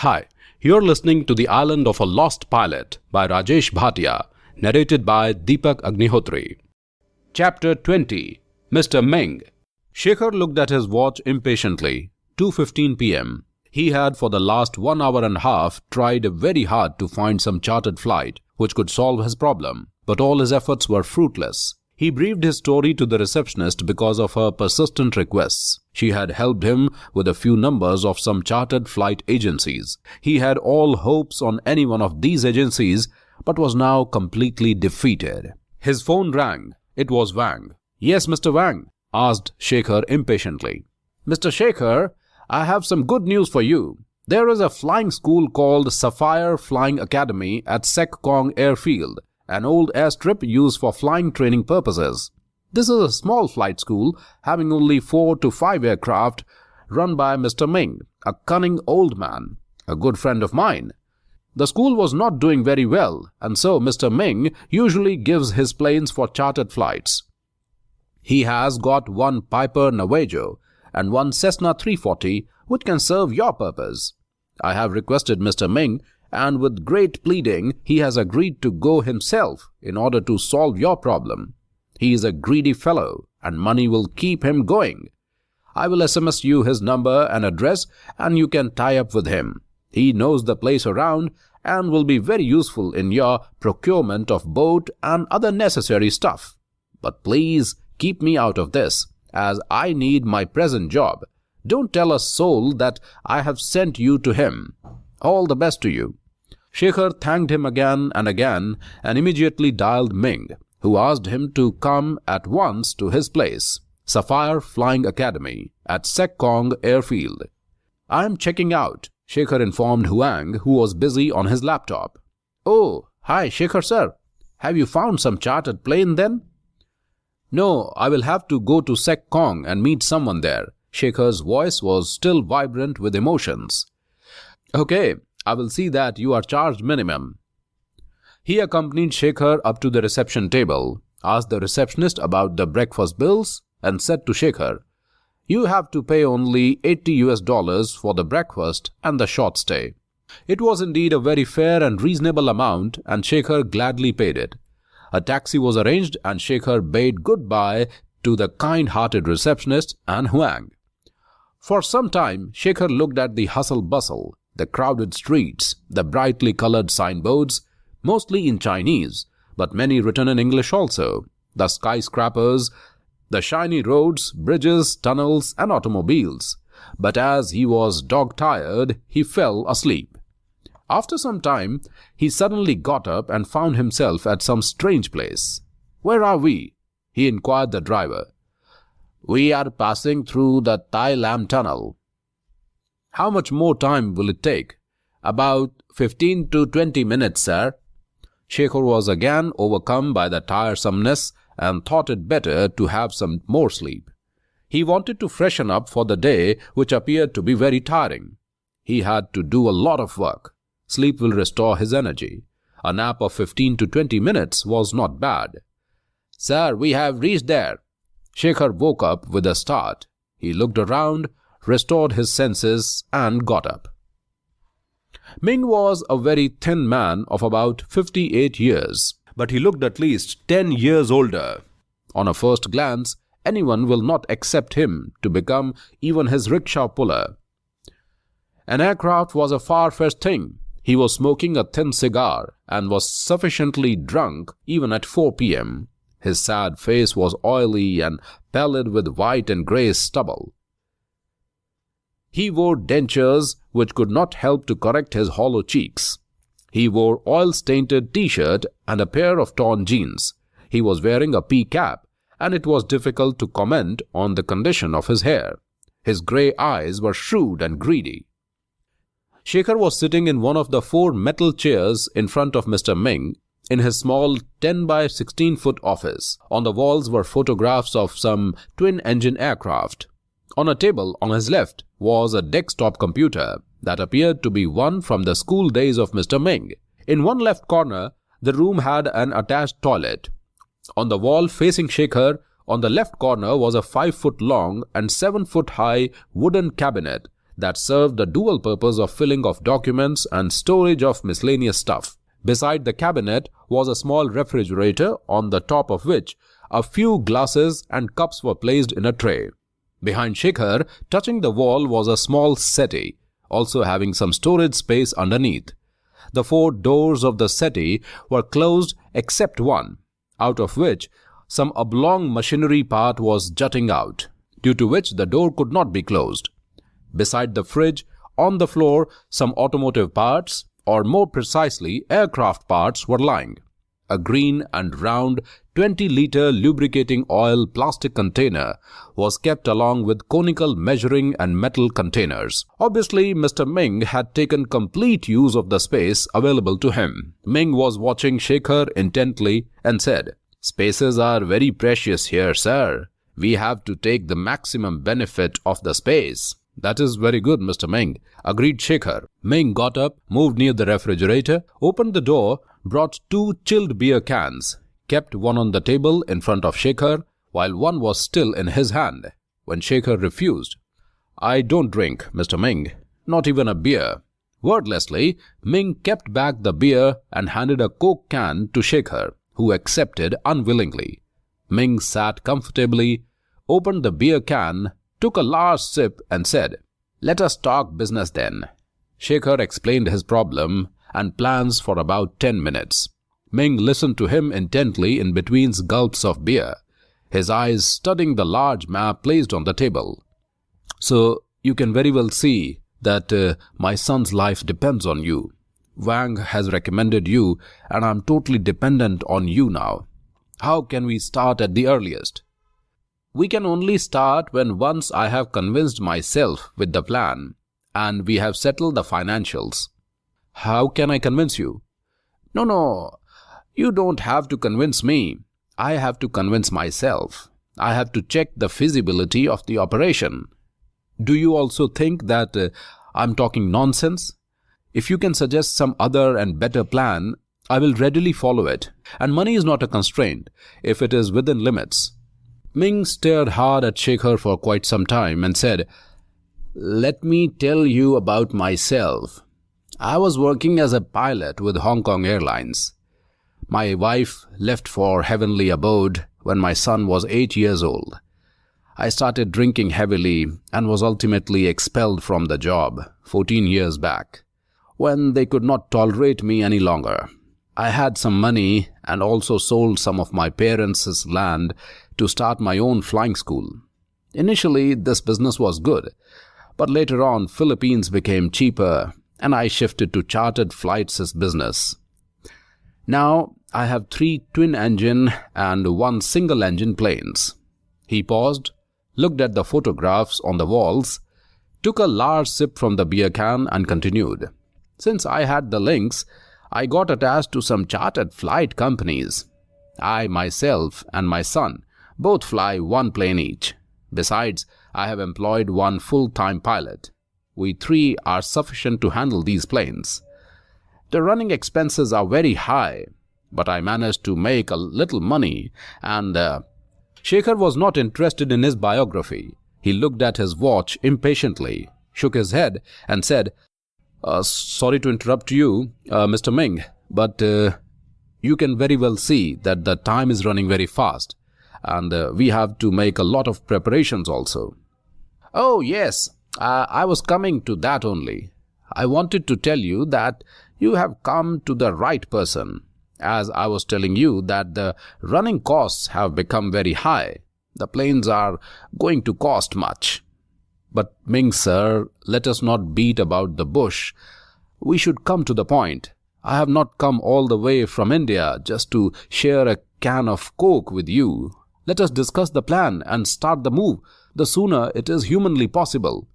Hi, you're listening to The Island of a Lost Pilot by Rajesh Bhatia, narrated by Deepak Agnihotri. Chapter 20. Mr. Ming. Shekhar looked at his watch impatiently. 2:15 p.m. He had for the last 1 hour and a half tried very hard to find some chartered flight which could solve his problem, but all his efforts were fruitless. He briefed his story to the receptionist because of her persistent requests. She had helped him with a few numbers of some chartered flight agencies. He had all hopes on any one of these agencies, but was now completely defeated. His phone rang. It was Wang. "Yes, Mr. Wang?" asked Shekhar impatiently. "Mr. Shekhar, I have some good news for you. There is a flying school called Sapphire Flying Academy at Sekkong Airfield, an old airstrip used for flying training purposes. This is a small flight school having only 4 to 5 aircraft, run by Mr. Ming, a cunning old man, a good friend of mine. The school was not doing very well, and so Mr. Ming usually gives his planes for chartered flights. He has got one Piper Navajo and one Cessna 340 which can serve your purpose. I have requested Mr. Ming, and with great pleading he has agreed to go himself in order to solve your problem. He is a greedy fellow, and money will keep him going. I will SMS you his number and address, and you can tie up with him. He knows the place around and will be very useful in your procurement of boat and other necessary stuff. But please keep me out of this, as I need my present job. Don't tell a soul that I have sent you to him. All the best to you." Shekhar thanked him again and immediately dialed Ming, who asked him to come at once to his place, Sapphire Flying Academy, at Sekkong Airfield. "I am checking out," Shekhar informed Huang, who was busy on his laptop. "Oh, hi Shekhar sir. Have you found some chartered plane then?" "No, I will have to go to Sekkong and meet someone there." Shekhar's voice was still vibrant with emotions. "Okay, I will see that you are charged minimum." He accompanied Shekhar up to the reception table, asked the receptionist about the breakfast bills, and said to Shekhar, "You have to pay only $80 for the breakfast and the short stay." It was indeed a very fair and reasonable amount, and Shekhar gladly paid it. A taxi was arranged, and Shekhar bade goodbye to the kind-hearted receptionist and Huang. For some time, Shekhar looked at the hustle-bustle, the crowded streets, the brightly colored signboards, mostly in Chinese, but many written in English also, the skyscrapers, the shiny roads, bridges, tunnels, and automobiles. But as he was dog-tired, he fell asleep. After some time, he suddenly got up and found himself at some strange place. "Where are we?" he inquired the driver. "We are passing through the Tai Lam Tunnel." "How much more time will it take?" "About 15 to 20 minutes, sir." Shekhar was again overcome by the tiresomeness and thought it better to have some more sleep. He wanted to freshen up for the day, which appeared to be very tiring. He had to do a lot of work. Sleep will restore his energy. A nap of 15 to 20 minutes was not bad. "Sir, we have reached there." Shekhar woke up with a start. He looked around, restored his senses, and got up. Ming was a very thin man of about 58 years, but he looked at least 10 years older. On a first glance, anyone will not accept him to become even his rickshaw puller. An aircraft was a far-fetched thing. He was smoking a thin cigar and was sufficiently drunk even at 4 p.m. His sad face was oily and pallid with white and grey stubble. He wore dentures which could not help to correct his hollow cheeks. He wore oil-stained t-shirt and a pair of torn jeans. He was wearing a pea cap, and it was difficult to comment on the condition of his hair. His grey eyes were shrewd and greedy. Shekhar was sitting in one of the 4 metal chairs in front of Mr. Ming in his small 10 by 16-foot office. On the walls were photographs of some twin-engine aircraft. On a table on his left was a desktop computer that appeared to be one from the school days of Mr. Ming. In one left corner, the room had an attached toilet. On the wall facing Shekhar, on the left corner was a 5-foot long and 7-foot high wooden cabinet that served the dual purpose of filling of documents and storage of miscellaneous stuff. Beside the cabinet was a small refrigerator on the top of which a few glasses and cups were placed in a tray. Behind Shekhar, touching the wall, was a small settee, also having some storage space underneath. The 4 doors of the settee were closed except one, out of which some oblong machinery part was jutting out, due to which the door could not be closed. Beside the fridge, on the floor, some automotive parts, or more precisely aircraft parts, were lying. A green and round 20-liter lubricating oil plastic container was kept along with conical measuring and metal containers. Obviously, Mr. Ming had taken complete use of the space available to him. Ming was watching Shekhar intently and said, "Spaces are very precious here, sir. We have to take the maximum benefit of the space." "That is very good, Mr. Ming," agreed Shekhar. Ming got up, moved near the refrigerator, opened the door, brought 2 chilled beer cans, kept one on the table in front of Shekhar, while one was still in his hand. When Shekhar refused, "I don't drink, Mr. Ming, not even a beer." Wordlessly, Ming kept back the beer and handed a Coke can to Shekhar, who accepted unwillingly. Ming sat comfortably, opened the beer can, took a large sip and said, "Let us talk business then." Shekhar explained his problem and plans for about 10 minutes. Ming listened to him intently in between gulps of beer, his eyes studying the large map placed on the table. "So you can very well see that my son's life depends on you. Wang has recommended you and I'm totally dependent on you now. How can we start at the earliest?" "We can only start when once I have convinced myself with the plan and we have settled the financials." "How can I convince you?" No, you don't have to convince me. I have to convince myself. I have to check the feasibility of the operation." "Do you also think that I'm talking nonsense? If you can suggest some other and better plan, I will readily follow it, and money is not a constraint if it is within limits." Ming stared hard at Shekhar for quite some time and said, "Let me tell you about myself. I was working as a pilot with Hong Kong Airlines. My wife left for heavenly abode when my son was 8 years old. I started drinking heavily and was ultimately expelled from the job 14 years back, when they could not tolerate me any longer. I had some money and also sold some of my parents' land to start my own flying school. Initially, this business was good, but later on, Philippines became cheaper and I shifted to chartered flights business. Now, I have 3 twin-engine and 1 single-engine planes." He paused, looked at the photographs on the walls, took a large sip from the beer can and continued, "Since I had the links, I got attached to some chartered flight companies. I myself and my son both fly 1 plane each. Besides, I have employed 1 full-time pilot. We 3 are sufficient to handle these planes. The running expenses are very high, but I managed to make a little money and..." Shekhar was not interested in his biography. He looked at his watch impatiently, shook his head and said, "Sorry to interrupt you, Mr. Ming, but you can very well see that the time is running very fast and we have to make a lot of preparations also." "Oh yes, I was coming to that only. I wanted to tell you that you have come to the right person. As I was telling you that the running costs have become very high. The planes are going to cost much." "But Ming sir, let us not beat about the bush. We should come to the point. I have not come all the way from India just to share a can of Coke with you. Let us discuss the plan and start the move. The sooner it is humanly possible."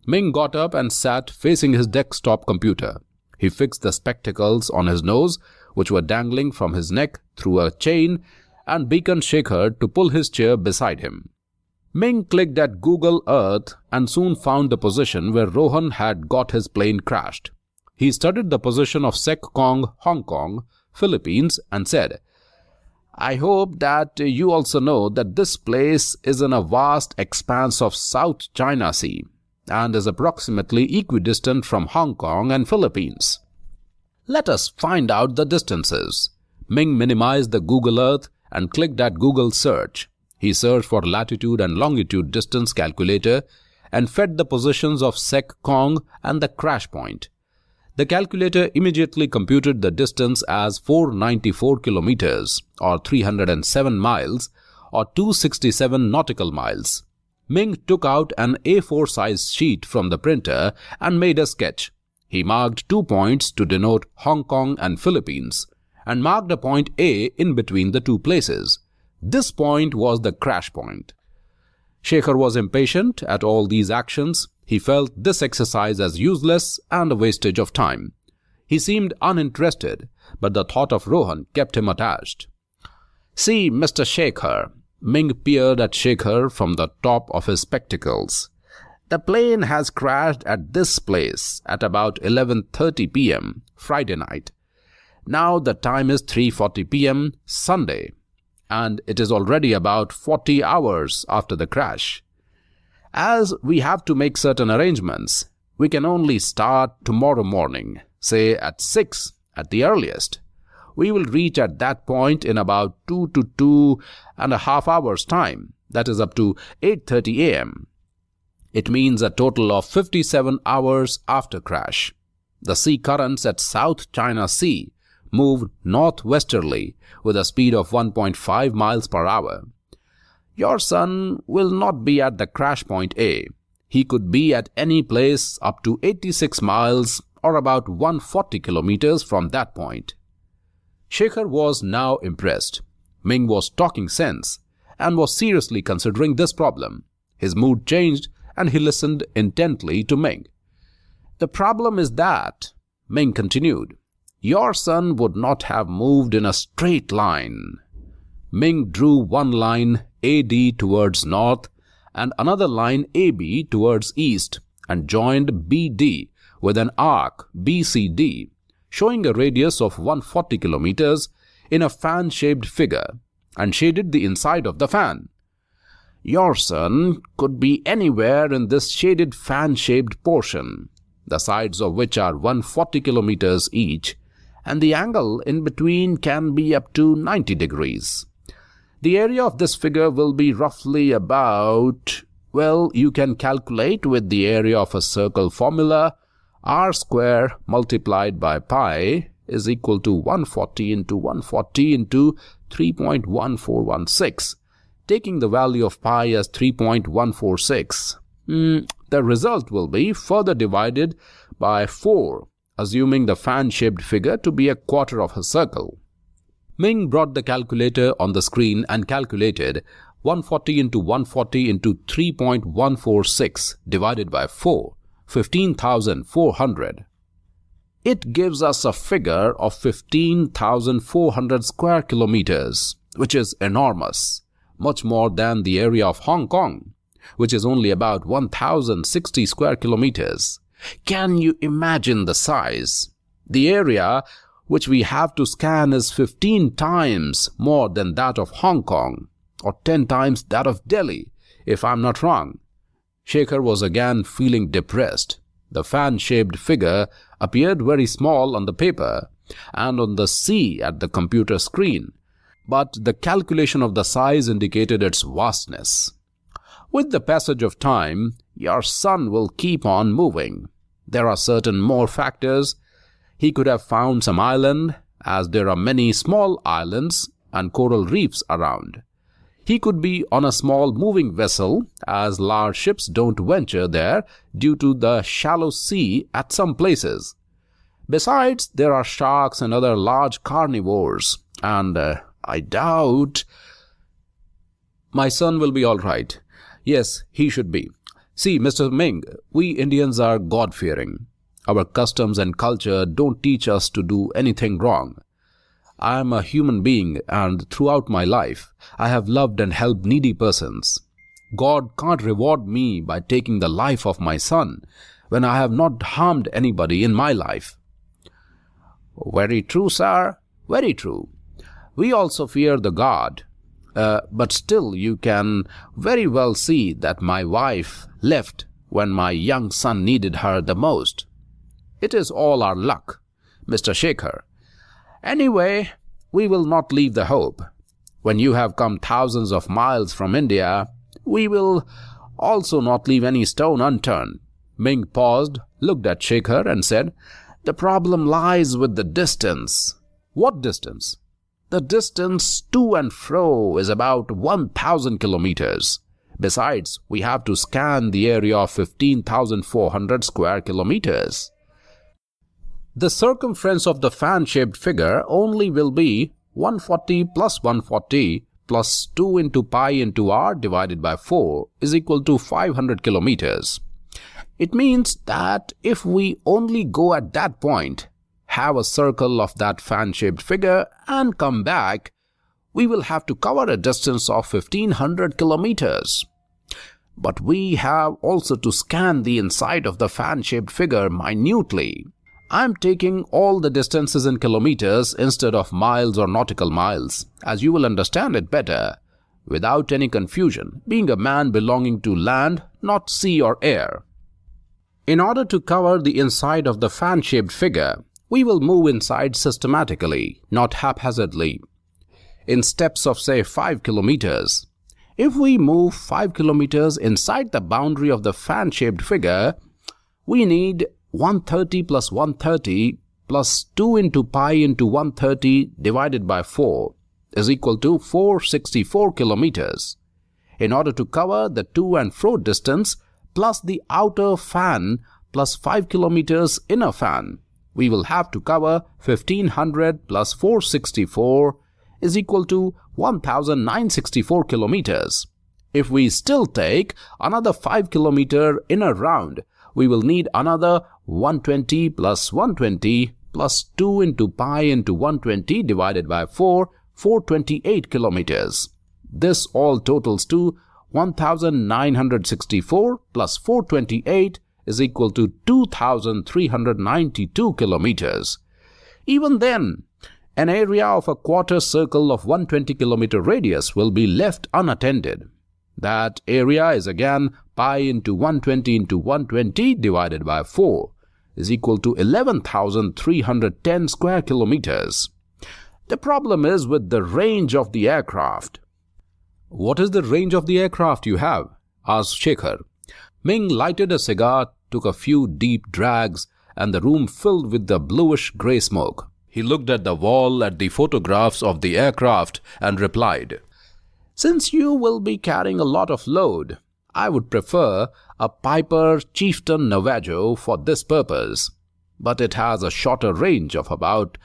Ming got up and sat facing his desktop computer. He fixed the spectacles on his nose, which were dangling from his neck through a chain, and beckoned Shekhar to pull his chair beside him. Ming clicked at Google Earth and soon found the position where Rohan had got his plane crashed. He studied the position of Sekkong, Hong Kong, Philippines, and said, "I hope that you also know that this place is in a vast expanse of South China Sea. and is approximately equidistant from Hong Kong and Philippines. Let us find out the distances. Ming minimized the Google Earth and clicked at Google Search. He searched for latitude and longitude distance calculator and fed the positions of Sek Kong and the crash point. The calculator immediately computed the distance as 494 kilometers or 307 miles or 267 nautical miles. Ming took out an A4 size sheet from the printer and made a sketch. He marked 2 points to denote Hong Kong and Philippines and marked a point A in between the two places. This point was the crash point. Shekhar was impatient at all these actions. He felt this exercise as useless and a wastage of time. He seemed uninterested, but the thought of Rohan kept him attached. "See, Mr. Shekhar." Ming peered at Shekhar from the top of his spectacles. "The plane has crashed at this place at about 11:30 p.m. Friday night. Now the time is 3:40 p.m. Sunday, and it is already about 40 hours after the crash. As we have to make certain arrangements, we can only start tomorrow morning, say at 6 at the earliest. We will reach at that point in about 2 to 2.5 hours' time, that is up to 8:30 a.m. It means a total of 57 hours after crash. The sea currents at South China Sea moved northwesterly with a speed of 1.5 miles per hour. Your son will not be at the crash point A. He could be at any place up to 86 miles or about 140 kilometers from that point." Shekhar was now impressed. Ming was talking sense and was seriously considering this problem. His mood changed and he listened intently to Ming. "The problem is that," Ming continued, "your son would not have moved in a straight line." Ming drew one line AD towards north and another line AB towards east and joined BD with an arc BCD showing a radius of 140 kilometers in a fan-shaped figure and shaded the inside of the fan. "Your son could be anywhere in this shaded fan-shaped portion, the sides of which are 140 kilometers each, and the angle in between can be up to 90 degrees. The area of this figure will be roughly about, well, you can calculate with the area of a circle formula, r square multiplied by pi is equal to 140 into 140 into 3.1416, taking the value of pi as 3.146. The result will be further divided by 4, assuming the fan-shaped figure to be a quarter of a circle." Ming brought the calculator on the screen and calculated 140 into 140 into 3.146 divided by 4, 15,400. It gives us a figure of 15,400 square kilometers, which is enormous, much more than the area of Hong Kong, which is only about 1,060 square kilometers. Can you imagine the size? The area which we have to scan is 15 times more than that of Hong Kong, or 10 times that of Delhi, if I'm not wrong. Shekhar was again feeling depressed. The fan-shaped figure appeared very small on the paper and on the C at the computer screen, but the calculation of the size indicated its vastness. With the passage of time, your son will keep on moving. There are certain more factors. He could have found some island, as there are many small islands and coral reefs around. He could be on a small moving vessel, as large ships don't venture there due to the shallow sea at some places. Besides, there are sharks and other large carnivores, and I doubt... My son will be all right. Yes, he should be. See, Mr. Ming, we Indians are God-fearing. Our customs and culture don't teach us to do anything wrong. I am a human being, and throughout my life, I have loved and helped needy persons. God can't reward me by taking the life of my son when I have not harmed anybody in my life." "Very true, sir. Very true. We also fear the God. But still you can very well see that my wife left when my young son needed her the most. It is all our luck, Mr. Shekhar. Anyway, we will not leave the hope. When you have come thousands of miles from India, we will also not leave any stone unturned." Ming paused, looked at Shekhar and said, "The problem lies with the distance." "What distance?" "The distance to and fro is about 1,000 kilometers. Besides, we have to scan the area of 15,400 square kilometers. The circumference of the fan-shaped figure only will be 140 plus 140 plus 2 into pi into r divided by 4 is equal to 500 kilometers. It means that if we only go at that point, have a circle of that fan-shaped figure and come back, we will have to cover a distance of 1500 kilometers. But we have also to scan the inside of the fan-shaped figure minutely. I am taking all the distances in kilometers instead of miles or nautical miles, as you will understand it better, without any confusion, being a man belonging to land, not sea or air. In order to cover the inside of the fan-shaped figure, we will move inside systematically, not haphazardly, in steps of say 5 kilometers. If we move 5 kilometers inside the boundary of the fan-shaped figure, we need 130 plus 130 plus 2 into pi into 130 divided by 4 is equal to 464 kilometers. In order to cover the to and fro distance plus the outer fan plus 5 kilometers inner fan, we will have to cover 1500 plus 464 is equal to 1964 kilometers. If we still take another 5 kilometer inner round, we will need another 120 plus 120 plus 2 into pi into 120 divided by 4, 428 kilometers. This all totals to 1964 plus 428 is equal to 2392 kilometers. Even then, an area of a quarter circle of 120 kilometer radius will be left unattended. That area is again pi into 120 divided by 4 is equal to 11,310 square kilometers. The problem is with the range of the aircraft. "What is the range of the aircraft you have?" asked Shekhar. Ming lighted a cigar, took a few deep drags, and the room filled with the bluish-grey smoke. He looked at the wall, at the photographs of the aircraft, and replied, "Since you will be carrying a lot of load, I would prefer a Piper Chieftain Navajo for this purpose, but it has a shorter range of about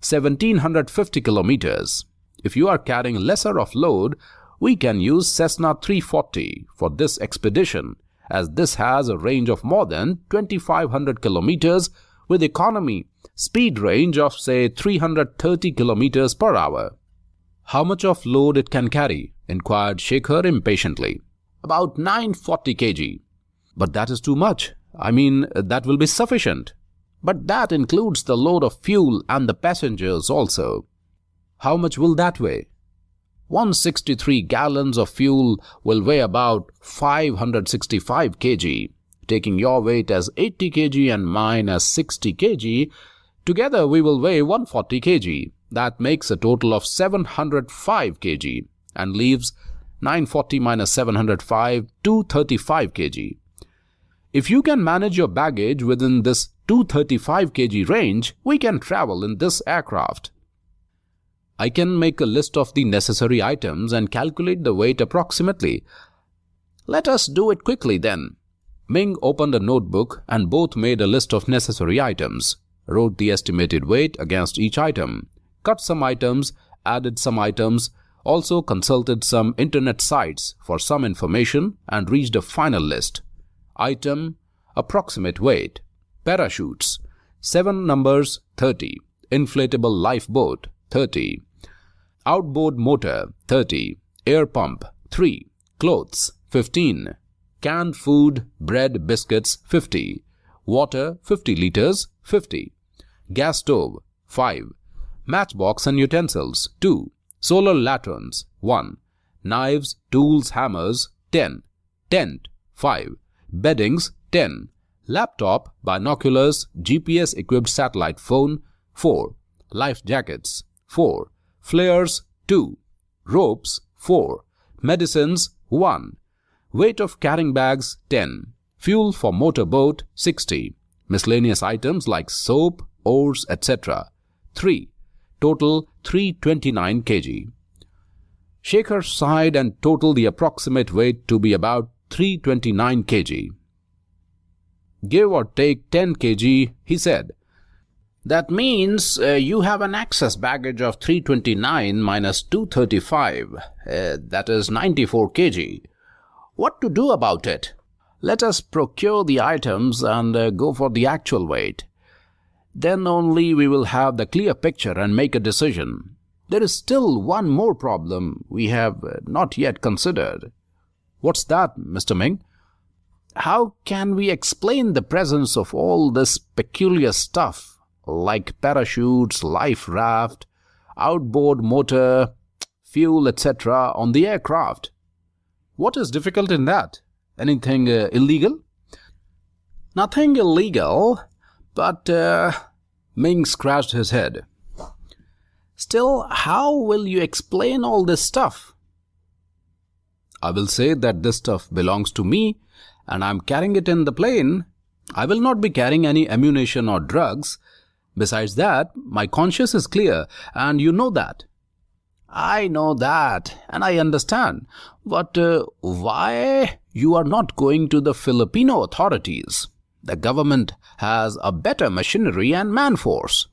1750 kilometers. If you are carrying lesser of load, we can use Cessna 340 for this expedition, as this has a range of more than 2500 kilometers with economy speed range of say 330 kilometers per hour. "How much of load it can carry?" inquired Shekhar impatiently. "About 940 kg. "But that is too much. I mean, that will be sufficient." "But that includes the load of fuel and the passengers also." "How much will that weigh?" 163 gallons of fuel will weigh about 565 kg. Taking your weight as 80 kg and mine as 60 kg, together we will weigh 140 kg. That makes a total of 705 kg and leaves 940 minus 705, 235 kg. If you can manage your baggage within this 235 kg range, we can travel in this aircraft. "I can make a list of the necessary items and calculate the weight approximately." "Let us do it quickly then." Ming opened a notebook and both made a list of necessary items, wrote the estimated weight against each item, cut some items, added some items, also consulted some internet sites for some information and reached a final list. Item, approximate weight, parachutes, 7 numbers 30, inflatable lifeboat 30, outboard motor 30, air pump 3, clothes 15, canned food, bread, biscuits 50, water 50 liters 50, gas stove 5, matchbox and utensils 2, solar lanterns 1, knives, tools, hammers 10, tent 5, beddings 10. Laptop, binoculars, GPS-equipped satellite phone, 4. Life jackets, 4. Flares, 2. Ropes, 4. Medicines, 1. Weight of carrying bags, 10. Fuel for motor boat, 60. Miscellaneous items like soap, oars, etc. 3. Total 329 kg. Shekhar sighed and totaled the approximate weight to be about 329 kg. Give or take 10 kg, he said. That means you have an excess baggage of 329 minus 235. That is 94 kg. What to do about it? Let us procure the items and go for the actual weight. Then only we will have the clear picture and make a decision. There is still one more problem we have not yet considered. What's that, Mr. Ming? How can we explain the presence of all this peculiar stuff like parachutes, life raft, outboard motor, fuel, etc. on the aircraft? What is difficult in that? Anything illegal? Nothing illegal, but Ming scratched his head. Still, how will you explain all this stuff? I will say that this stuff belongs to me and I am carrying it in the plane. I will not be carrying any ammunition or drugs. Besides that, my conscience is clear and you know that. I know that and I understand. But why you are not going to the Filipino authorities? The government has a better machinery and man-force.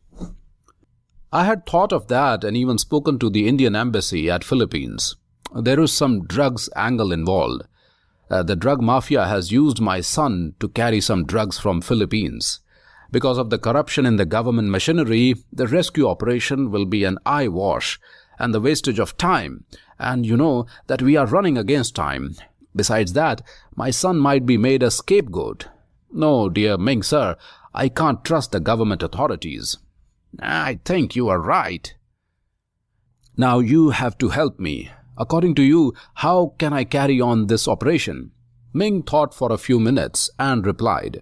I had thought of that and even spoken to the Indian embassy at Philippines. There is some drugs angle involved. The drug mafia has used my son to carry some drugs from Philippines. Because of the corruption in the government machinery, the rescue operation will be an eyewash and the wastage of time. And you know that we are running against time. Besides that, my son might be made a scapegoat. No, dear Ming sir, I can't trust the government authorities. I think you are right. Now you have to help me. According to you, how can I carry on this operation? Ming thought for a few minutes and replied,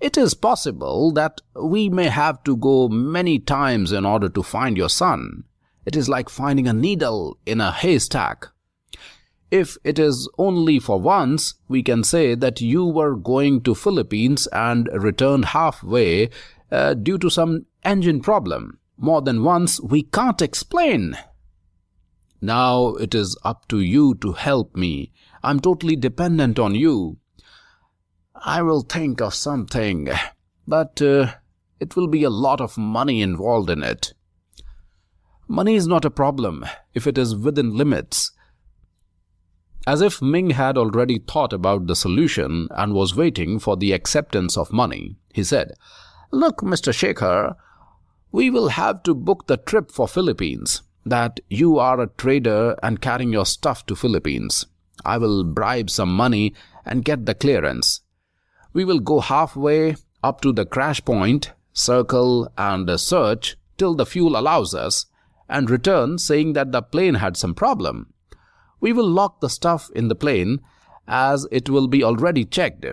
It is possible that we may have to go many times in order to find your son. It is like finding a needle in a haystack. If it is only for once, we can say that you were going to Philippines and returned halfway due to some engine problem. More than once, we can't explain. Now it is up to you to help me. I'm totally dependent on you. I will think of something, but it will be a lot of money involved in it. Money is not a problem if it is within limits. As if Ming had already thought about the solution and was waiting for the acceptance of money, he said, Look, Mr. Shekhar, we will have to book the trip for Philippines. That you are a trader and carrying your stuff to Philippines. I will bribe some money and get the clearance. We will go halfway up to the crash point, circle and search till the fuel allows us, and return saying that the plane had some problem. We will lock the stuff in the plane as it will be already checked.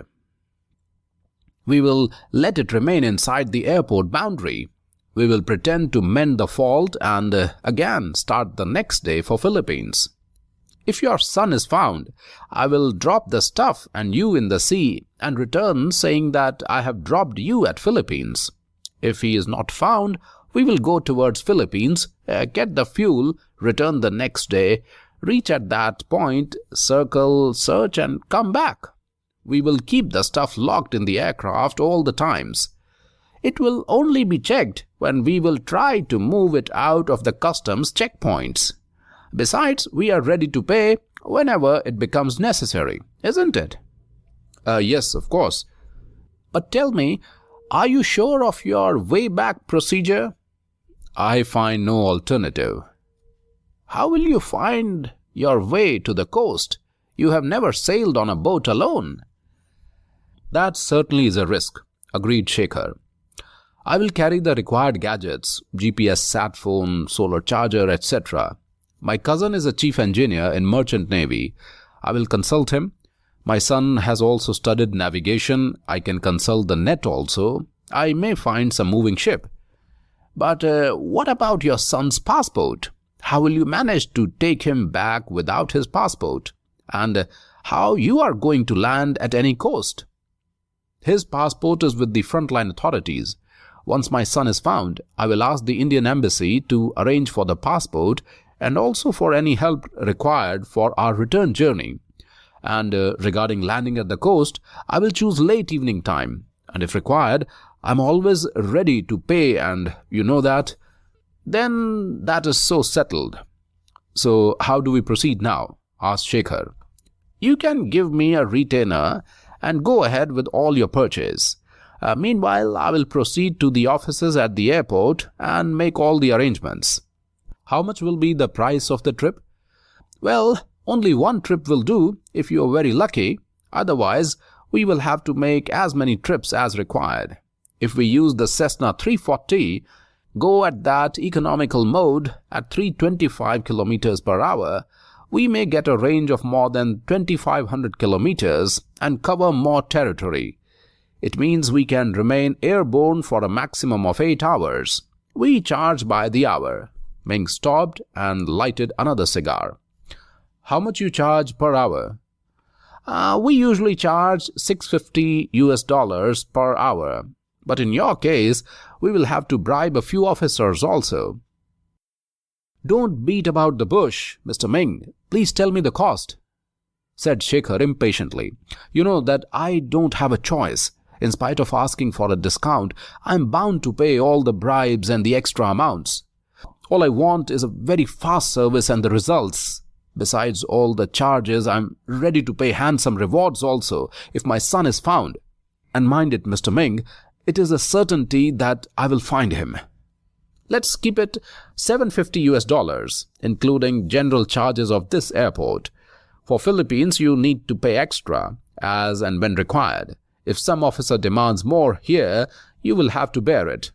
We will let it remain inside the airport boundary. We will pretend to mend the fault and again start the next day for Philippines. If your son is found, I will drop the stuff and you in the sea and return saying that I have dropped you at Philippines. If he is not found, we will go towards Philippines, get the fuel, return the next day, reach at that point, circle, search and come back. We will keep the stuff locked in the aircraft all the times. It will only be checked when we will try to move it out of the customs checkpoints. Besides, we are ready to pay whenever it becomes necessary, isn't it? Yes, of course. But tell me, are you sure of your way back procedure? I find no alternative. How will you find your way to the coast? You have never sailed on a boat alone. That certainly is a risk, agreed Shekhar. I will carry the required gadgets, GPS sat phone, solar charger, etc. My cousin is a chief engineer in Merchant Navy. I will consult him. My son has also studied navigation. I can consult the net also. I may find some moving ship. But what about your son's passport? How will you manage to take him back without his passport? And how you are going to land at any coast? His passport is with the frontline authorities. Once my son is found, I will ask the Indian Embassy to arrange for the passport and also for any help required for our return journey. And regarding landing at the coast, I will choose late evening time. And if required, I'm always ready to pay, and you know that. Then that is so settled. So how do we proceed now? Asked Shekhar. You can give me a retainer and go ahead with all your purchase. Meanwhile, I will proceed to the offices at the airport and make all the arrangements. How much will be the price of the trip? Well, only one trip will do if you are very lucky. Otherwise, we will have to make as many trips as required. If we use the Cessna 340, go at that economical mode at 325 kilometers per hour, we may get a range of more than 2,500 kilometers and cover more territory. It means we can remain airborne for a maximum of 8 hours. We charge by the hour. Ming stopped and lighted another cigar. How much you charge per hour? We usually charge $650 per hour. But in your case, we will have to bribe a few officers also. Don't beat about the bush, Mr. Ming. Please tell me the cost, said Shekhar impatiently. You know that I don't have a choice. In spite of asking for a discount, I'm bound to pay all the bribes and the extra amounts. All I want is a very fast service and the results. Besides all the charges, I'm ready to pay handsome rewards also if my son is found. And mind it, Mr. Ming, it is a certainty that I will find him. Let's keep it $750, including general charges of this airport. For Philippines, you need to pay extra, as and when required. If some officer demands more here, you will have to bear it.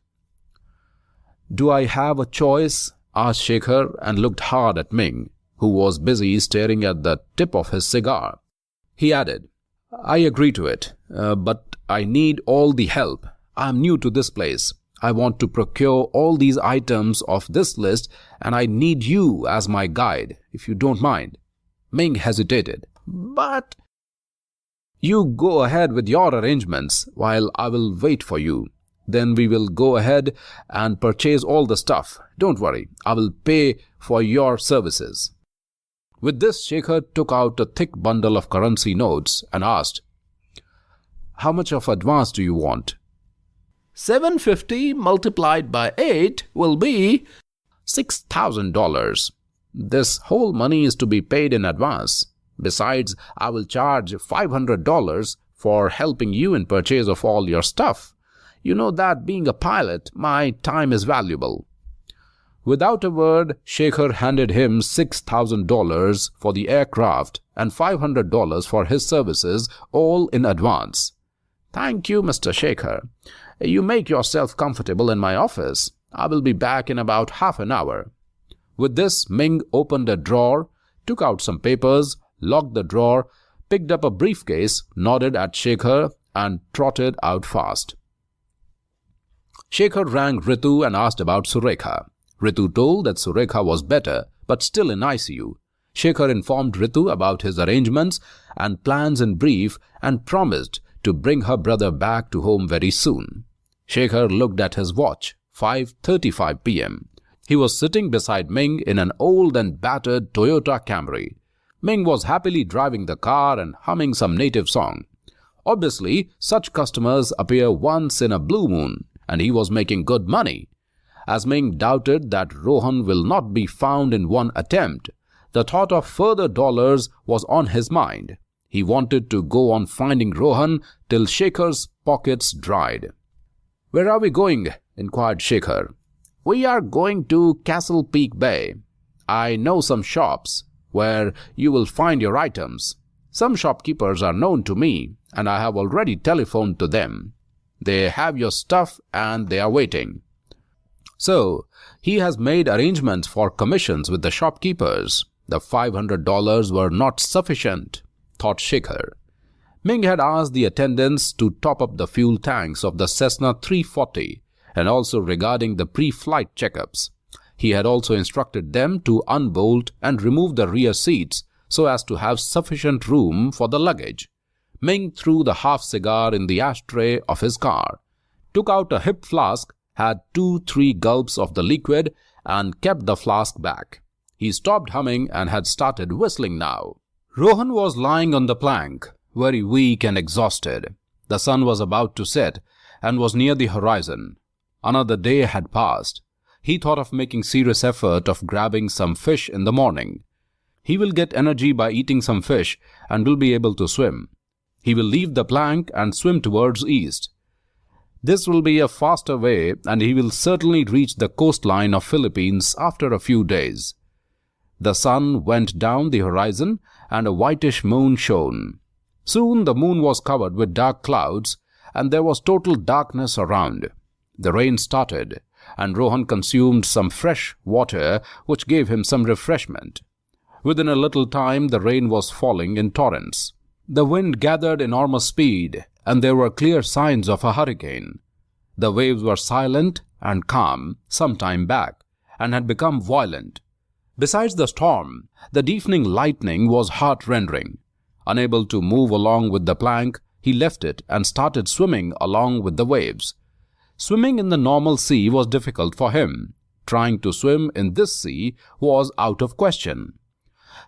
Do I have a choice? Asked Shekhar and looked hard at Ming, who was busy staring at the tip of his cigar. He added, I agree to it, but I need all the help. I am new to this place. I want to procure all these items of this list, and I need you as my guide, if you don't mind. Ming hesitated. But you go ahead with your arrangements while I will wait for you. Then we will go ahead and purchase all the stuff. Don't worry, I will pay for your services. With this, Shekhar took out a thick bundle of currency notes and asked, How much of advance do you want? 750 multiplied by 8 will be $6,000. This whole money is to be paid in advance. Besides, I will charge $500 for helping you in purchase of all your stuff. You know that being a pilot, my time is valuable. Without a word, Shekhar handed him $6,000 for the aircraft and $500 for his services, all in advance. Thank you, Mr. Shekhar. You make yourself comfortable in my office. I will be back in about half an hour. With this, Ming opened a drawer, took out some papers, locked the drawer, picked up a briefcase, nodded at Shekhar, and trotted out fast. Shekhar rang Ritu and asked about Surekha. Ritu told that Surekha was better, but still in ICU. Shekhar informed Ritu about his arrangements and plans in brief and promised to bring her brother back to home very soon. Shekhar looked at his watch, 5:35 p.m. He was sitting beside Ming in an old and battered Toyota Camry. Ming was happily driving the car and humming some native song. Obviously, such customers appear once in a blue moon, and he was making good money. As Ming doubted that Rohan will not be found in one attempt, the thought of further dollars was on his mind. He wanted to go on finding Rohan till Shekhar's pockets dried. Where are we going? Inquired Shekhar. We are going to Castle Peak Bay. I know some shops where you will find your items. Some shopkeepers are known to me, and I have already telephoned to them. They have your stuff and they are waiting. So, he has made arrangements for commissions with the shopkeepers. The $500 were not sufficient, thought Shekhar. Ming had asked the attendants to top up the fuel tanks of the Cessna 340 and also regarding the pre-flight checkups. He had also instructed them to unbolt and remove the rear seats so as to have sufficient room for the luggage. Ming threw the half cigar in the ashtray of his car, took out a hip flask, had 2-3 gulps of the liquid and kept the flask back. He stopped humming and had started whistling now. Rohan was lying on the plank, very weak and exhausted. The sun was about to set and was near the horizon. Another day had passed. He thought of making serious effort of grabbing some fish in the morning. He will get energy by eating some fish and will be able to swim. He will leave the plank and swim towards east. This will be a faster way and he will certainly reach the coastline of Philippines after a few days. The sun went down the horizon and a whitish moon shone. Soon the moon was covered with dark clouds and there was total darkness around. The rain started and Rohan consumed some fresh water which gave him some refreshment. Within a little time the rain was falling in torrents. The wind gathered enormous speed and there were clear signs of a hurricane. The waves were silent and calm some time back and had become violent. Besides the storm, the deafening lightning was heart-rending. Unable to move along with the plank, he left it and started swimming along with the waves. Swimming in the normal sea was difficult for him. Trying to swim in this sea was out of question.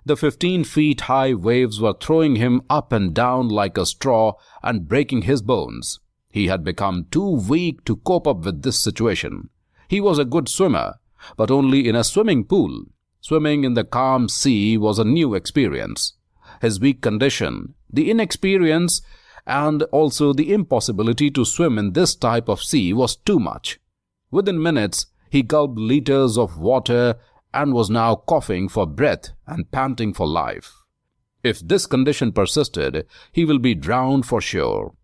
The 15-feet-high waves were throwing him up and down like a straw and breaking his bones. He had become too weak to cope up with this situation. He was a good swimmer, but only in a swimming pool. Swimming in the calm sea was a new experience. His weak condition, the inexperience, and also the impossibility to swim in this type of sea was too much. Within minutes, he gulped liters of water and was now coughing for breath and panting for life. If this condition persisted, he will be drowned for sure.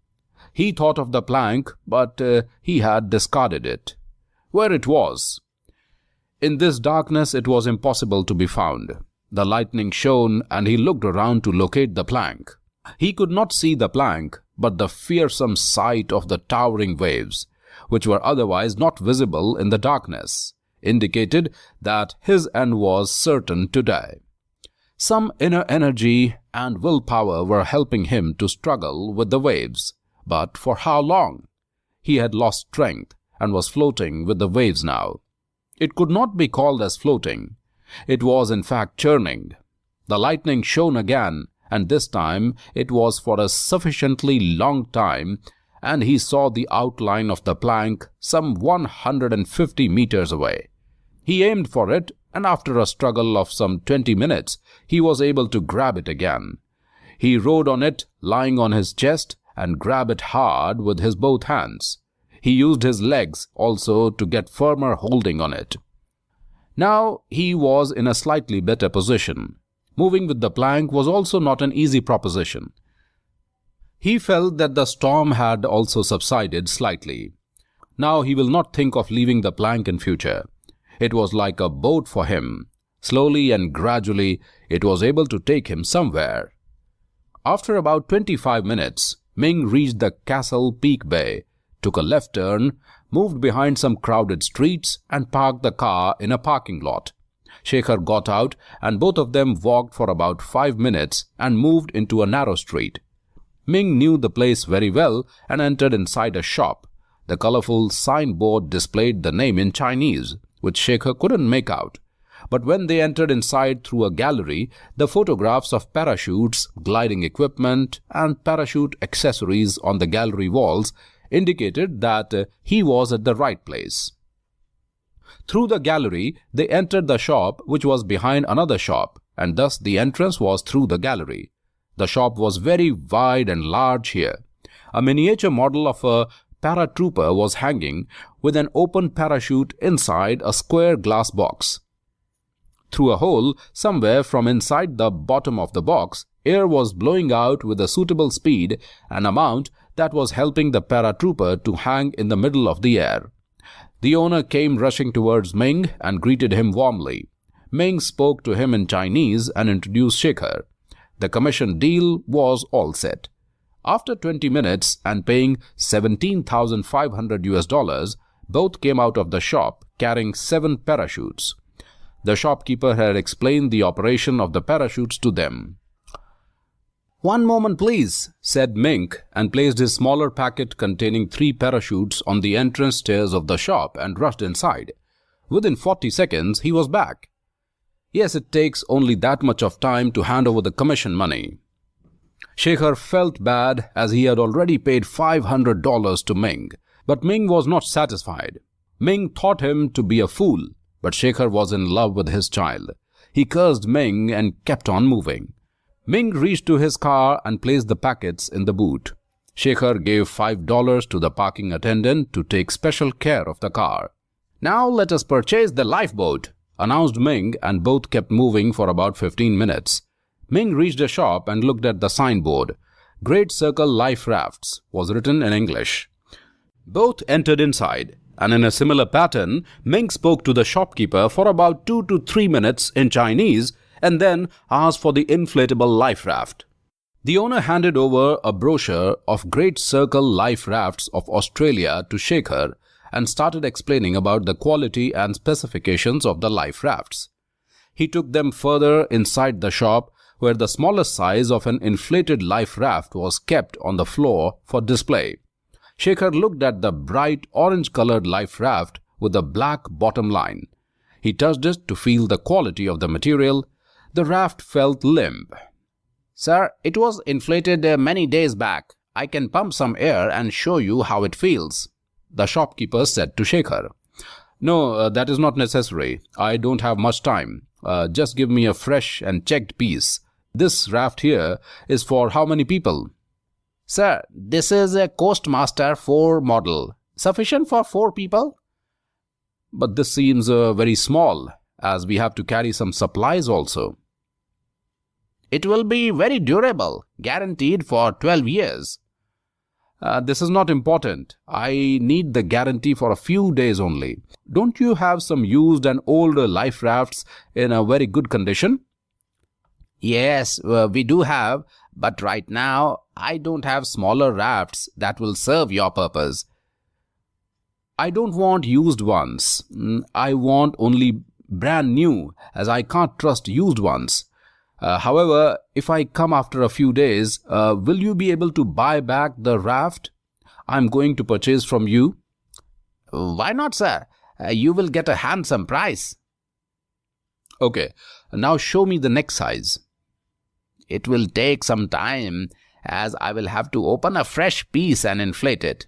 He thought of the plank, but he had discarded it. Where it was? In this darkness it was impossible to be found. The lightning shone and he looked around to locate the plank. He could not see the plank, but the fearsome sight of the towering waves, which were otherwise not visible in the darkness, indicated that his end was certain to die. Some inner energy and willpower were helping him to struggle with the waves, but for how long? He had lost strength and was floating with the waves now. It could not be called as floating. It was in fact churning. The lightning shone again, and this time it was for a sufficiently long time, and he saw the outline of the plank some 150 meters away. He aimed for it, and after a struggle of some 20 minutes, he was able to grab it again. He rode on it, lying on his chest, and grabbed it hard with his both hands. He used his legs also to get firmer holding on it. Now he was in a slightly better position. Moving with the plank was also not an easy proposition. He felt that the storm had also subsided slightly. Now he will not think of leaving the plank in future. It was like a boat for him. Slowly and gradually it was able to take him somewhere. After about 25 minutes, Ming reached the Castle Peak Bay, took a left turn, moved behind some crowded streets and parked the car in a parking lot. Shekhar got out and both of them walked for about 5 minutes and moved into a narrow street. Ming knew the place very well and entered inside a shop. The colorful signboard displayed the name in Chinese, which Shekhar couldn't make out. But when they entered inside through a gallery, the photographs of parachutes, gliding equipment, and parachute accessories on the gallery walls indicated that he was at the right place. Through the gallery, they entered the shop, which was behind another shop, and thus the entrance was through the gallery. The shop was very wide and large here. A miniature model of a paratrooper was hanging with an open parachute inside a square glass box. Through a hole somewhere from inside the bottom of the box, air was blowing out with a suitable speed and amount that was helping the paratrooper to hang in the middle of the air. The owner came rushing towards Ming and greeted him warmly. Ming spoke to him in Chinese and introduced Shekhar. The commission deal was all set. After 20 minutes and paying $17,500, both came out of the shop carrying 7 parachutes. The shopkeeper had explained the operation of the parachutes to them. "One moment, please," said Mink, and placed his smaller packet containing 3 parachutes on the entrance stairs of the shop and rushed inside. Within 40 seconds, he was back. Yes, it takes only that much of time to hand over the commission money. Shekhar felt bad as he had already paid $500 to Ming, but Ming was not satisfied. Ming thought him to be a fool, but Shekhar was in love with his child. He cursed Ming and kept on moving. Ming reached to his car and placed the packets in the boot. Shekhar gave $5 to the parking attendant to take special care of the car. "Now let us purchase the lifeboat," announced Ming, and both kept moving for about 15 minutes. Ming reached a shop and looked at the signboard. "Great Circle Life Rafts" was written in English. Both entered inside, and in a similar pattern, Ming spoke to the shopkeeper for about 2 to 3 minutes in Chinese and then asked for the inflatable life raft. The owner handed over a brochure of Great Circle Life Rafts of Australia to Shekhar and started explaining about the quality and specifications of the life rafts. He took them further inside the shop, where the smallest size of an inflated life raft was kept on the floor for display. Shekhar looked at the bright orange-colored life raft with a black bottom line. He touched it to feel the quality of the material. The raft felt limp. "Sir, it was inflated many days back. I can pump some air and show you how it feels," the shopkeeper said to Shekhar. "No, that is not necessary. I don't have much time. Just give me a fresh and checked piece. This raft here is for how many people?" "Sir, this is a Coastmaster 4 model. Sufficient for 4 people?" "But this seems very small, as we have to carry some supplies also." "It will be very durable, guaranteed for 12 years. This is not important. I need the guarantee for a few days only. Don't you have some used and old life rafts in a very good condition?" "Yes, we do have, but right now I don't have smaller rafts that will serve your purpose." "I don't want used ones. I want only brand new, as I can't trust used ones. However, if I come after a few days, will you be able to buy back the raft I'm going to purchase from you?" "Why not, sir? You will get a handsome price." "Okay, now show me the neck size." "It will take some time, as I will have to open a fresh piece and inflate it."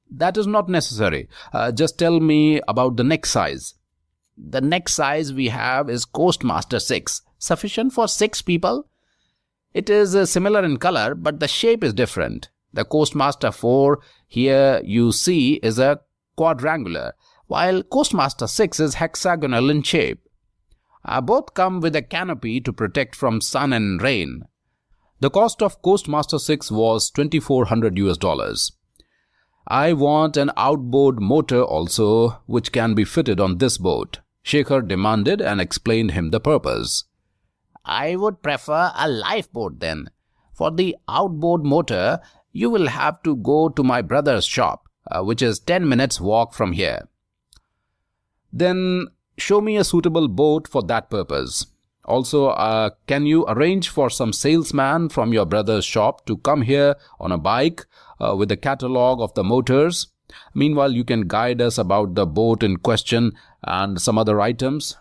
"That is not necessary. Just tell me about the neck size." "The neck size we have is Coastmaster 6. Sufficient for 6 people. It is similar in color, but the shape is different. The Coastmaster 4 here you see is a quadrangular, while Coastmaster 6 is hexagonal in shape. Both come with a canopy to protect from sun and rain." The cost of Coastmaster 6 was $2,400. "I want an outboard motor also, which can be fitted on this boat," Shekhar demanded and explained him the purpose. "I would prefer a lifeboat then. For the outboard motor, you will have to go to my brother's shop, which is 10 minutes walk from here." "Then show me a suitable boat for that purpose. Also, can you arrange for some salesman from your brother's shop to come here on a bike with a catalogue of the motors? Meanwhile, you can guide us about the boat in question and some other items.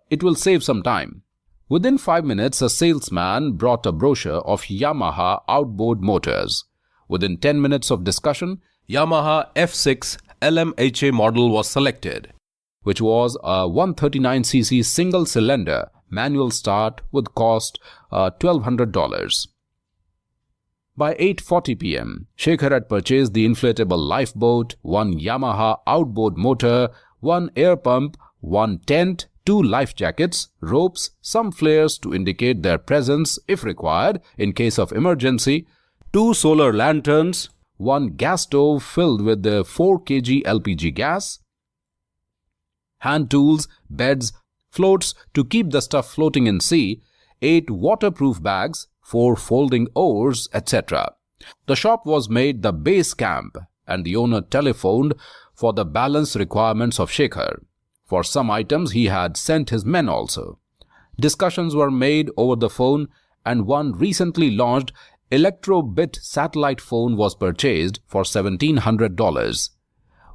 It will save some time." Within 5 minutes, a salesman brought a brochure of Yamaha outboard motors. Within 10 minutes of discussion, Yamaha F6 LMHA model was selected, which was a 139cc single-cylinder manual start with cost $1,200. By 8:40 p.m., Shekhar had purchased the inflatable lifeboat, 1 Yamaha outboard motor, 1 air pump, 1 tent, 2 life jackets, ropes, some flares to indicate their presence if required in case of emergency, 2 solar lanterns, 1 gas stove filled with the 4 kg LPG gas, hand tools, beds, floats to keep the stuff floating in sea, 8 waterproof bags, 4 folding oars, etc. The shop was made the base camp, and the owner telephoned for the balance requirements of Shekhar. For some items he had sent his men also. Discussions were made over the phone, and one recently launched electro-bit satellite phone was purchased for $1,700.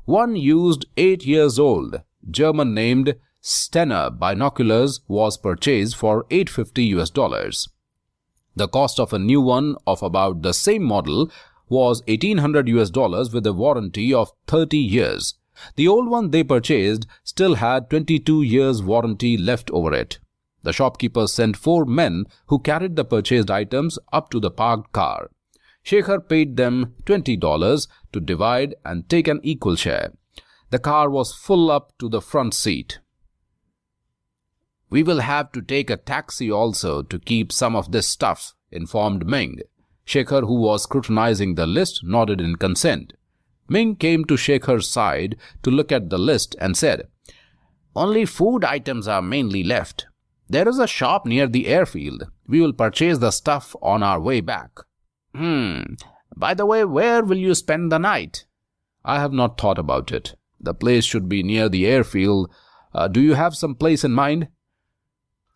One used 8 years old, German named Stenner binoculars was purchased for $850. The cost of a new one of about the same model was $1,800 with a warranty of 30 years. The old one they purchased still had 22 years warranty left over it. The shopkeeper sent 4 men who carried the purchased items up to the parked car. Shekhar paid them $20 to divide and take an equal share. The car was full up to the front seat. "We will have to take a taxi also to keep some of this stuff," informed Ming. Shekhar, who was scrutinizing the list, nodded in consent. Ming came to Shekhar's side to look at the list and said, "Only food items are mainly left. There is a shop near the airfield. We will purchase the stuff on our way back." By the way, where will you spend the night?" "I have not thought about it. The place should be near the airfield. Do you have some place in mind?"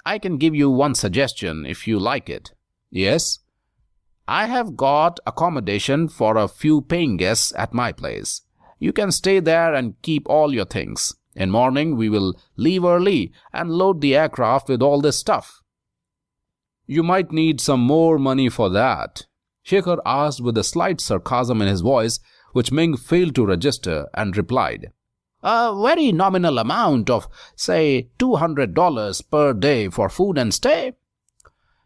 "I can give you one suggestion if you like it." "Yes?" "I have got accommodation for a few paying guests at my place. You can stay there and keep all your things. In morning we will leave early and load the aircraft with all this stuff." "You might need some more money for that," Shekhar asked with a slight sarcasm in his voice, which Ming failed to register, and replied, "A very nominal amount of, say, $200 per day for food and stay."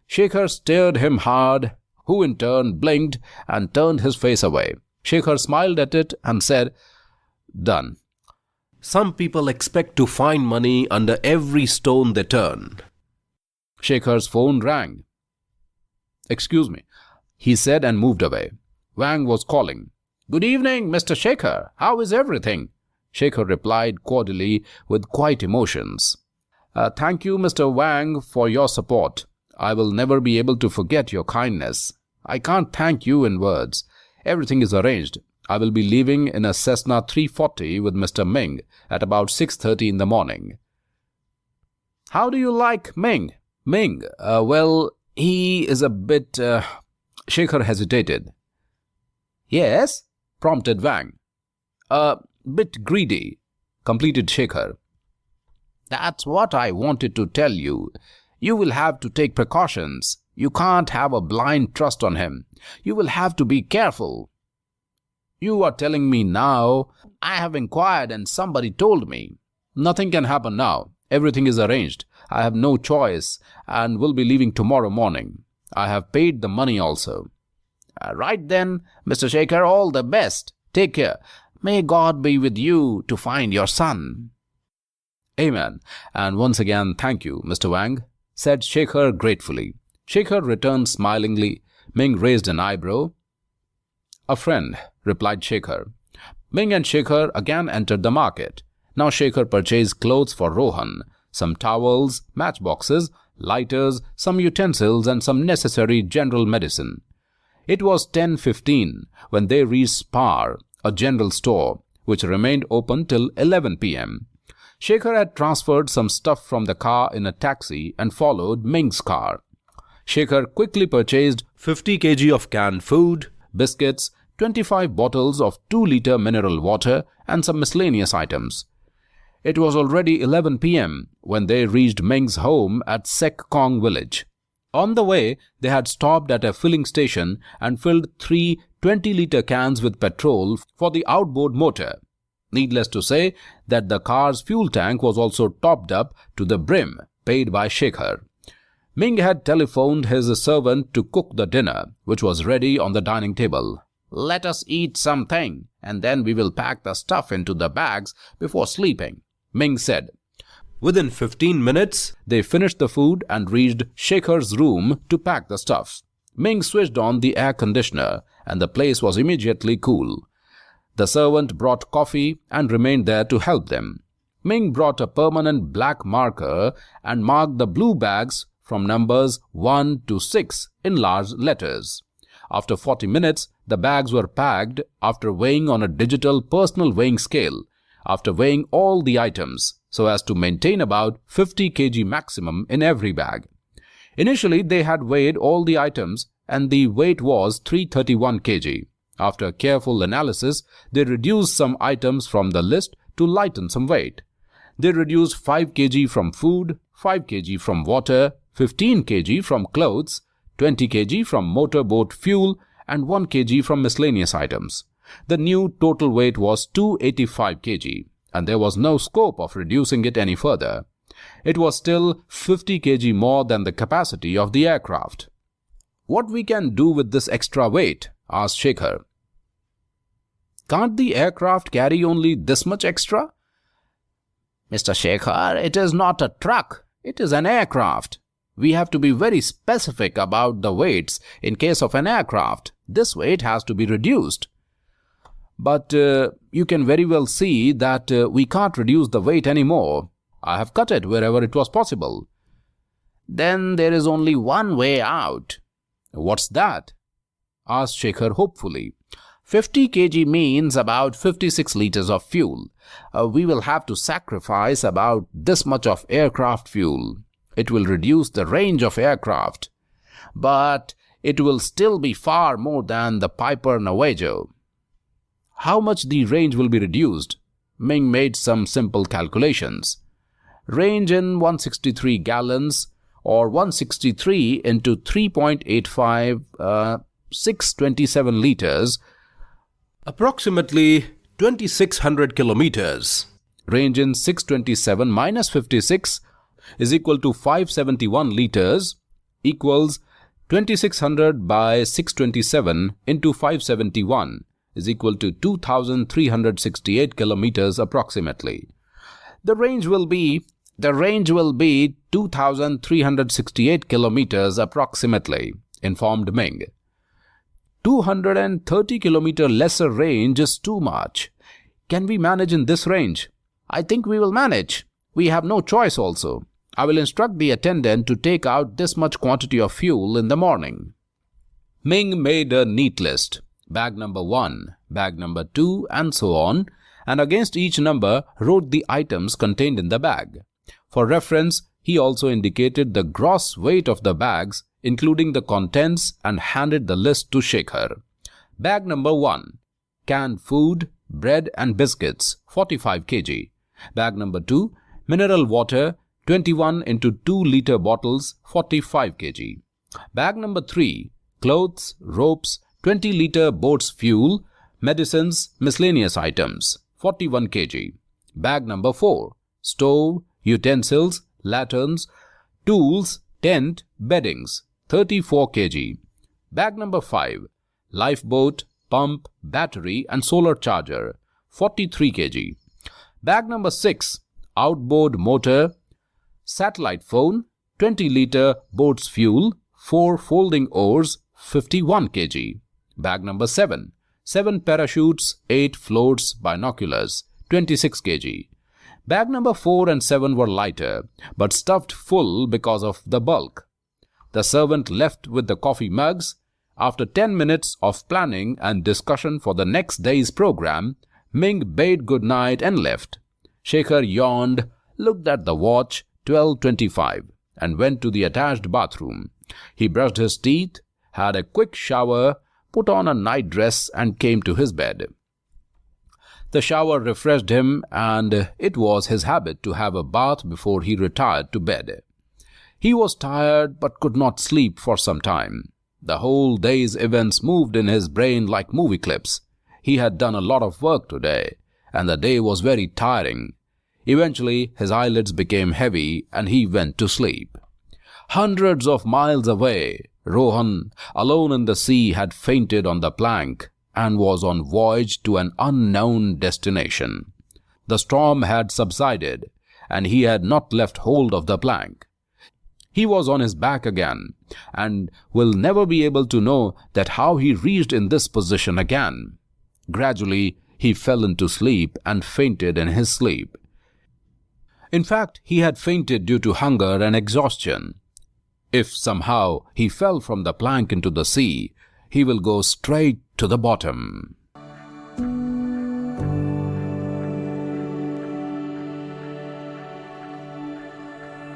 Shekhar stared him hard, who in turn blinked and turned his face away. Shekhar smiled at it and said, "Done." Some people expect to find money under every stone they turn. Shekhar's phone rang. "Excuse me," he said and moved away. Wang was calling. "Good evening, Mr. Shekhar. How is everything?" Shekhar replied cordially with quiet emotions. Thank you, Mr. Wang, for your support. I will never be able to forget your kindness. I can't thank you in words. Everything is arranged. I will be leaving in a Cessna 340 with Mr. Ming at about 6:30 in the morning." "How do you like Ming?" "Ming? Well, he is a bit..." Shekhar hesitated. "Yes?" prompted Wang. "A bit greedy," completed Shekhar. "That's what I wanted to tell you. You will have to take precautions. You can't have a blind trust on him. You will have to be careful." "You are telling me now?" "I have inquired and somebody told me." "Nothing can happen now. Everything is arranged. I have no choice and will be leaving tomorrow morning. I have paid the money also." "Right then, Mr. Shekhar, all the best. Take care. May God be with you to find your son." "Amen. And once again, thank you, Mr. Wang," said Shekhar gratefully. Shekhar returned smilingly. Ming raised an eyebrow. "A friend," replied Shekhar. Ming and Shekhar again entered the market. Now Shekhar purchased clothes for Rohan, some towels, matchboxes, lighters, some utensils, and some necessary general medicine. It was 10:15 when they reached Spar, a general store, which remained open till 11 p.m. Shekhar had transferred some stuff from the car in a taxi and followed Ming's car. Shekhar quickly purchased 50 kg of canned food, biscuits, 25 bottles of 2-liter mineral water, and some miscellaneous items. It was already 11 p.m. when they reached Ming's home at Sek Kong village. On the way, they had stopped at a filling station and filled 3 20-liter cans with petrol for the outboard motor. Needless to say that the car's fuel tank was also topped up to the brim, paid by Shekhar. Ming had telephoned his servant to cook the dinner, which was ready on the dining table. "Let us eat something, and then we will pack the stuff into the bags before sleeping," Ming said. Within 15 minutes, they finished the food and reached Shekhar's room to pack the stuff. Ming switched on the air conditioner, and the place was immediately cool. The servant brought coffee and remained there to help them. Ming brought a permanent black marker and marked the blue bags from numbers 1 to 6 in large letters. After 40 minutes, the bags were packed after weighing on a digital personal weighing scale, after weighing all the items, so as to maintain about 50 kg maximum in every bag. Initially, they had weighed all the items and the weight was 331 kg. After careful analysis, they reduced some items from the list to lighten some weight. They reduced 5 kg from food, 5 kg from water, 15 kg from clothes, 20 kg from motorboat fuel, and 1 kg from miscellaneous items. The new total weight was 285 kg, and there was no scope of reducing it any further. It was still 50 kg more than the capacity of the aircraft. "What we can do with this extra weight?" asked Shekhar. "Can't the aircraft carry only this much extra?" "Mr. Shekhar, it is not a truck. It is an aircraft. We have to be very specific about the weights in case of an aircraft. This weight has to be reduced." "But you can very well see that we can't reduce the weight anymore. I have cut it wherever it was possible." "Then there is only one way out." "What's that?" asked Shekhar hopefully. 50 kg means about 56 liters of fuel. We will have to sacrifice about this much of aircraft fuel. It will reduce the range of aircraft, but it will still be far more than the Piper Navajo. How much the range will be reduced? Ming made some simple calculations. Range in 163 gallons or 163 into 3.85, 627 liters, approximately 2600 kilometers. Range in 627 minus 56 is equal to 571 liters equals 2600 by 627 into 571 is equal to 2368 kilometers approximately. The range will be 2368 kilometers approximately, informed Ming. 230 kilometer lesser range is too much. Can we manage in this range? I think we will manage. We have no choice also. I will instruct the attendant to take out this much quantity of fuel in the morning. Ming made a neat list. Bag number 1, bag number 2, and so on, and against each number wrote the items contained in the bag. For reference, he also indicated the gross weight of the bags, including the contents, and handed the list to Shekhar. Bag number 1, canned food, bread and biscuits, 45 kg. Bag number 2, mineral water, 21 into 2-liter bottles, 45 kg. Bag number 3, clothes, ropes, 20-liter boat's fuel, medicines, miscellaneous items, 41 kg. Bag number 4, stove, utensils, lanterns, tools, tent, beddings, 34 kg. Bag number 5, lifeboat, pump, battery and solar charger, 43 kg. Bag number 6, outboard motor, satellite phone, 20-liter boat's fuel, 4 folding oars, 51 kg. Bag number 7, 7 parachutes, 8 floats, binoculars, 26 kg. Bag number 4 and 7 were lighter, but stuffed full because of the bulk. The servant left with the coffee mugs. After 10 minutes of planning and discussion for the next day's program, Ming bade good night and left. Shekhar yawned, looked at the watch, 12:25, and went to the attached bathroom. He brushed his teeth, had a quick shower, put on a night dress and came to his bed. The shower refreshed him, and it was his habit to have a bath before he retired to bed. He was tired but could not sleep for some time. The whole day's events moved in his brain like movie clips. He had done a lot of work today, and the day was very tiring. Eventually, his eyelids became heavy and he went to sleep. Hundreds of miles away, Rohan, alone in the sea, had fainted on the plank and was on voyage to an unknown destination. The storm had subsided, and he had not left hold of the plank. He was on his back again, and will never be able to know that how he reached in this position again. Gradually, he fell into sleep and fainted in his sleep. In fact, he had fainted due to hunger and exhaustion. If somehow he fell from the plank into the sea, he will go straight to the bottom.